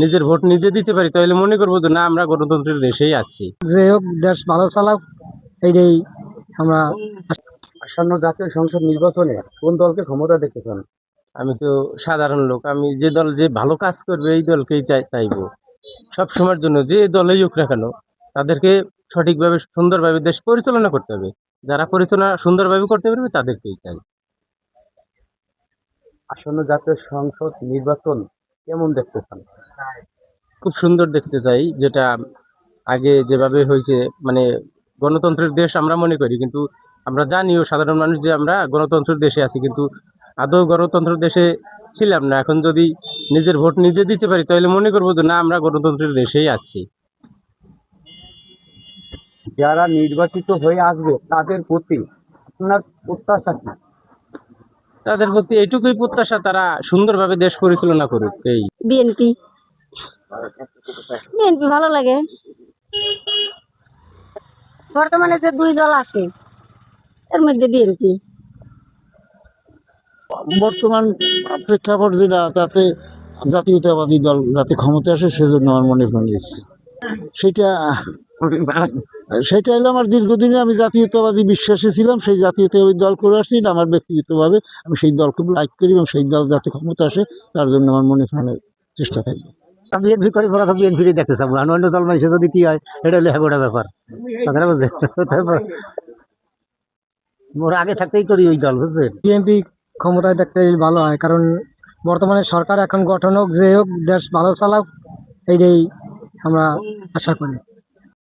নিজের ভোট নিজে দিতে পারি তাহলে মনে করবো যে না আমরা গণতন্ত্রের দেশেই আছি। যে হোক দেশ ভালো চালাক, এইটাই আমরা। আসন্ন জাতীয় সংসদ নির্বাচনে কোন দলকে ক্ষমতা দেখতে চান? আমি তো সাধারণ লোক, আমি যে দল যে ভালো কাজ করবে এই দলকেই চাইবো সব সময়ের জন্য, যে দলেই হোক না কেন তাদেরকে সঠিকভাবে সুন্দরভাবে দেশ পরিচালনা করতে হবে। যারা পরিচালনা সুন্দরভাবে করতে পারবে তাদেরকেই চাই। আসন্ন জাতীয় সংসদ নির্বাচন কেমন দেখতে চান? খুব সুন্দর দেখতে চাই, যেটা আগে যেভাবে হয়েছে, মানে গণতন্ত্রের দেশ আমরা মনে করি, কিন্তু আমরা জানিও সাধারণ মানুষ যে আমরা গণতন্ত্রের দেশে আছি, কিন্তু আদৌ গণতন্ত্রের দেশে ছিলাম না। এখন যদি নিজের ভোট নিজে দিতে পারি তাহলে মনে করবো যে না আমরা গণতন্ত্রের দেশেই আছি। যারা নির্বাচিত হয়ে আসবে তাদের প্রতি আপনার প্রত্যাশা কি? তাদের প্রতি এইটুকুই প্রত্যাশা, তারা সুন্দরভাবে দেশ পরিচালনা করুক। এই বিএনপি। বিএনপি ভালো লাগে। বর্তমানে যে দুই দল আছে এর মধ্যে বিএনপি। বর্তমান প্রেক্ষাপট যেটা, তাতে জাতীয়তাবাদী দল যাতে ক্ষমতা আসে সেজন্য আমার মনে হয়েছে সেটা সেটা হলো আমার দীর্ঘদিনে আমি জাতীয়তাবাদী বিশ্বাসী ছিলাম, সেই জাতীয়তাবাদী দল করে আসছি। আমার ব্যক্তিগতভাবে আমি সেই দলকে লাইক করি এবং সেই দল যাতে ক্ষমতা আসে তার জন্য আমার মনে প্রাণে চেষ্টা থাকবে। বিএনপি করে পড়া তো বিএনপি দেখতে চাবো, আর অন্য দল মানুষের যদি কি হয় এটা হলে গোটা ব্যাপার। কথাটা বুঝলেন? ওরা আগে থাকতেই করি ওই দল, বুঝলেন? বিএনপি ক্ষমতায় দেখতে ভালো হয়, কারণ বর্তমানে সরকার এখন গঠন হোক, যে হোক দেশ ভালো চালাক, এইটাই আমরা আশা করি।